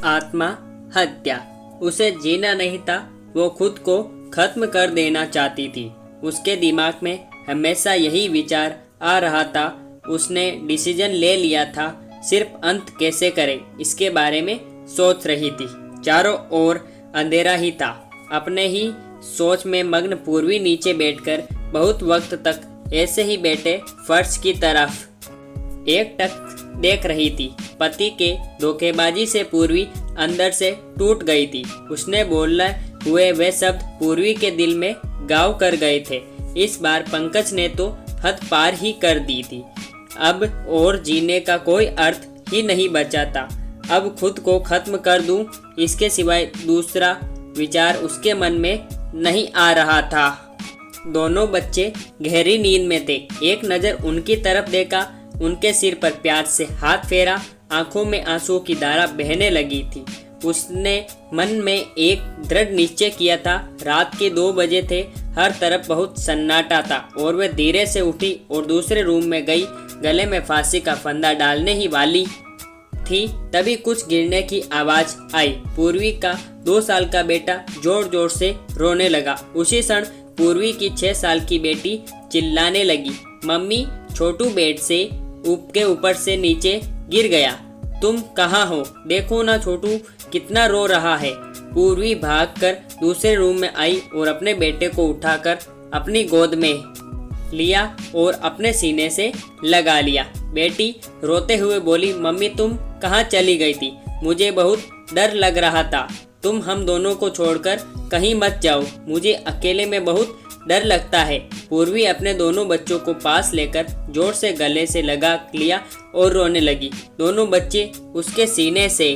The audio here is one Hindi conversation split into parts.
आत्मा हत्या। उसे जीना नहीं था, वो खुद को खत्म कर देना चाहती थी। उसके दिमाग में हमेशा यही विचार आ रहा था। उसने डिसीजन ले लिया था, सिर्फ अंत कैसे करे इसके बारे में सोच रही थी। चारों ओर अंधेरा ही था। अपने ही सोच में मग्न पूर्वी नीचे बैठकर बहुत वक्त तक ऐसे ही बैठे फर्श की तरफ एकटक देख रही थी। पति के धोखेबाजी से पूर्वी अंदर से टूट गई थी। उसने बोलने हुए वे शब्द पूर्वी के दिल में घाव कर गए थे। इस बार पंकज ने तो हद पार ही कर दी थी। अब और जीने का कोई अर्थ ही नहीं बचा था। अब खुद को खत्म कर दूं, इसके सिवाय दूसरा विचार उसके मन में नहीं आ रहा था। दोनों बच्चे गहरी नींद में थे। एक नज़र उनकी तरफ देखा, उनके सिर पर प्यार से हाथ फेरा, आंखों में आंसू की धारा बहने लगी थी। उसने मन में एक दृढ़ निश्चय किया था। रात के 2 बजे थे, हर तरफ बहुत सन्नाटा था और वह धीरे से उठी और दूसरे रूम में गई। गले में फांसी का फंदा डालने ही वाली थी, तभी कुछ गिरने की आवाज आई। पूर्वी का 2 साल का बेटा जोर जोर से रोने लगा। उसी क्षण पूर्वी की 6 साल की बेटी चिल्लाने लगी, मम्मी, छोटू बेड से के ऊपर से नीचे गिर गया। तुम कहाँ हो? देखो ना छोटू कितना रो रहा है। पूर्वी भागकर दूसरे रूम में आई और अपने बेटे को उठाकर अपनी गोद में लिया और अपने सीने से लगा लिया। बेटी रोते हुए बोली, मम्मी तुम कहाँ चली गई थी? मुझे बहुत डर लग रहा था। तुम हम दोनों को छोड़कर कहीं मत जाओ, मुझे अकेले में बहुत डर लगता है। पूर्वी अपने दोनों बच्चों को पास लेकर जोर से गले से लगा लिया और रोने लगी। दोनों बच्चे उसके सीने से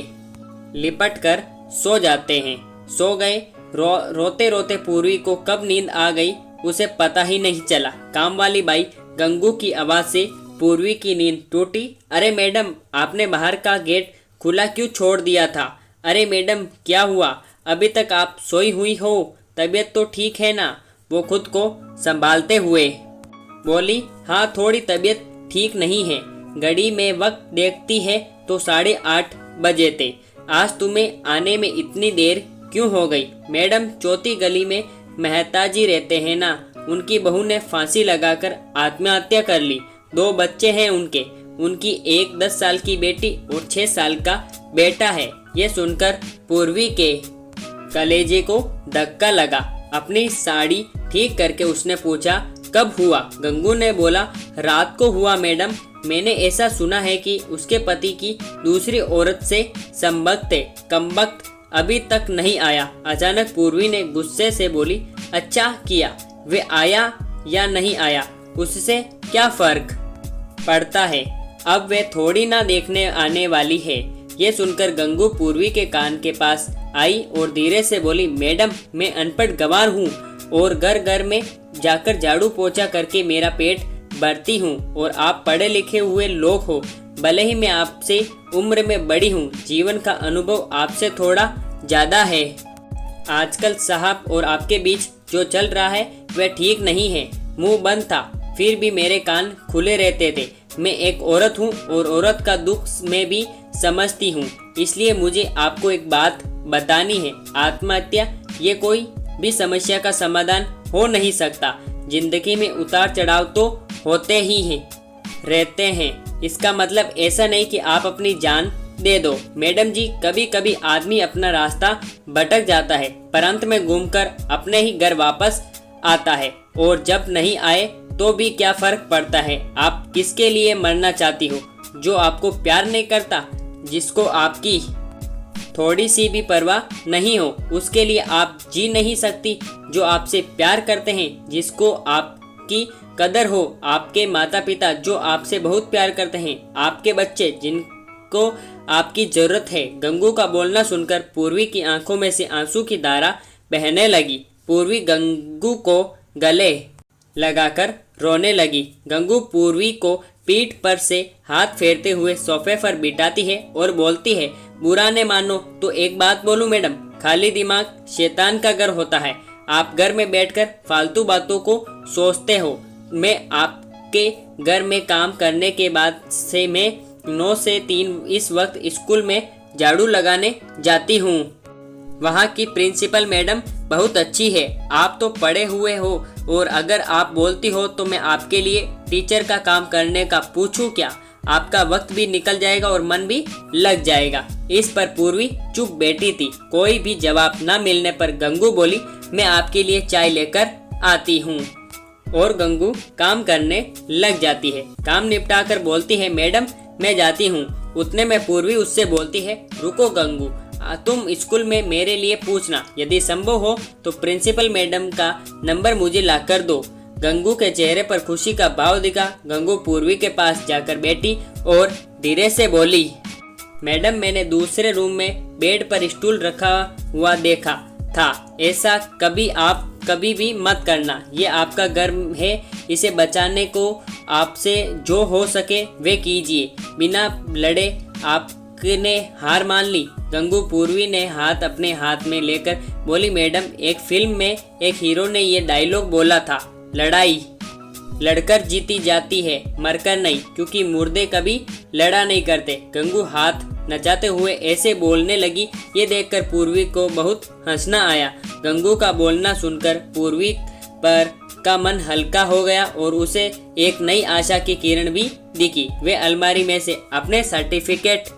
लिपट कर सो जाते हैं। सो गए। रोते रोते पूर्वी को कब नींद आ गई उसे पता ही नहीं चला। काम वाली बाई गंगू की आवाज से पूर्वी की नींद टूटी। अरे मैडम, आपने बाहर का गेट खुला क्यों छोड़ दिया था? अरे मैडम, क्या हुआ? अभी तक आप सोई हुई हो? तबीयत तो ठीक है ना? वो खुद को संभालते हुए बोली, हाँ थोड़ी तबीयत ठीक नहीं है। घड़ी में वक्त देखती है तो 8:30 बजे थे। आज तुम्हें आने में इतनी देर क्यों हो गई? मैडम, चौथी गली में मेहता जी रहते हैं ना, उनकी बहू ने फांसी लगाकर आत्महत्या कर ली। 2 बच्चे हैं उनकी एक 10 साल की बेटी और 6 साल का बेटा है। ये सुनकर पूर्वी के कलेजे को धक्का लगा। अपनी साड़ी ठीक करके उसने पूछा, कब हुआ? गंगू ने बोला, रात को हुआ मैडम। मैंने ऐसा सुना है कि उसके पति की दूसरी औरत से संबंध थे। कमबख्त अभी तक नहीं आया। अचानक पूर्वी ने गुस्से से बोली, अच्छा किया, वे आया या नहीं आया उससे क्या फर्क पड़ता है? अब वे थोड़ी ना देखने आने वाली है। ये सुनकर गंगू पूर्वी के कान के पास आई और धीरे से बोली, मैडम, मैं अनपढ़ गंवार हूँ और घर घर में जाकर झाड़ू पोछा करके मेरा पेट भरती हूँ और आप पढ़े लिखे हुए लोग हो। भले ही मैं आपसे उम्र में बड़ी हूँ, जीवन का अनुभव आपसे थोड़ा ज़्यादा है। आजकल साहब और आपके बीच जो चल रहा है वह ठीक नहीं है। मुंह बंद था, फिर भी मेरे कान खुले रहते थे। मैं एक औरत हूँ और औरत का दुख मैं भी समझती हूँ, इसलिए मुझे आपको एक बात बतानी है। आत्महत्या ये कोई भी समस्या का समाधान हो नहीं सकता। जिंदगी में उतार चढ़ाव तो होते ही हैं, रहते हैं। इसका मतलब ऐसा नहीं कि आप अपनी जान दे दो। मैडम जी, कभी कभी आदमी अपना रास्ता भटक जाता है पर अंत में घूमकर अपने ही घर वापस आता है। और जब नहीं आए तो भी क्या फर्क पड़ता है? आप किसके लिए मरना चाहती हो? जो आपको प्यार नहीं करता, जिसको आपकी थोड़ी सी भी परवाह नहीं हो, उसके लिए आप जी नहीं सकती। जो आपसे प्यार करते हैं, जिसको आपकी कदर हो, आपके माता पिता जो आपसे बहुत प्यार करते हैं, आपके बच्चे जिनको आपकी जरूरत है। गंगू का बोलना सुनकर पूर्वी की आंखों में से आंसू की धारा बहने लगी। पूर्वी गंगू को गले लगाकर रोने लगी। गंगू पूर्वी को पीठ पर से हाथ फेरते हुए सोफे पर बिठाती है और बोलती है, बुरा न मानो तो एक बात बोलूं मैडम, खाली दिमाग शैतान का घर होता है। आप घर में बैठकर फालतू बातों को सोचते हो। मैं आपके घर में काम करने के बाद से मैं 9 से 3 इस वक्त स्कूल में झाड़ू लगाने जाती हूँ। वहाँ की प्रिंसिपल मैडम बहुत अच्छी है। आप तो पढ़े हुए हो और अगर आप बोलती हो तो मैं आपके लिए टीचर का काम करने का पूछूं क्या? आपका वक्त भी निकल जाएगा और मन भी लग जाएगा। इस पर पूर्वी चुप बैठी थी। कोई भी जवाब न मिलने पर गंगू बोली, मैं आपके लिए चाय लेकर आती हूँ। और गंगू काम करने लग जाती है। काम निपटाकर बोलती है, मैडम मैं जाती हूँ। उतने में पूर्वी उससे बोलती है, रुको गंगू, तुम स्कूल में मेरे लिए पूछना, यदि संभव हो तो प्रिंसिपल मैडम का नंबर मुझे ला कर दो। गंगू के चेहरे पर खुशी का भाव दिखा। गंगू पूर्वी के पास जाकर बैठी और धीरे से बोली, मैडम मैंने दूसरे रूम में बेड पर स्टूल रखा हुआ देखा था। ऐसा आप कभी भी मत करना। ये आपका घर है, इसे बचाने को आपसे जो हो सके वे कीजिए। बिना लड़े आपने हार मान ली। गंगू पूर्वी ने हाथ अपने हाथ में लेकर बोली, मैडम एक फिल्म में एक हीरो ने ये डायलॉग बोला था, लड़ाई लड़कर जीती जाती है, मरकर नहीं, क्योंकि मुर्दे कभी लड़ा नहीं करते। गंगू हाथ नचाते हुए ऐसे बोलने लगी। ये देखकर पूर्वी को बहुत हंसना आया। गंगू का बोलना सुनकर पूर्वी पर का मन हल्का हो गया और उसे एक नई आशा की किरण भी दिखी। वे अलमारी में से अपने सर्टिफिकेट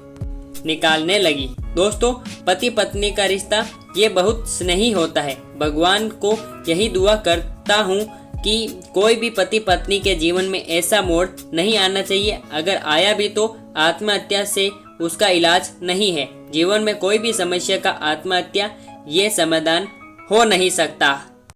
निकालने लगी। दोस्तों, पति पत्नी का रिश्ता ये बहुत स्नेही होता है। भगवान को यही दुआ करता हूँ कि कोई भी पति पत्नी के जीवन में ऐसा मोड़ नहीं आना चाहिए। अगर आया भी तो आत्महत्या से उसका इलाज नहीं है। जीवन में कोई भी समस्या का आत्महत्या ये समाधान हो नहीं सकता।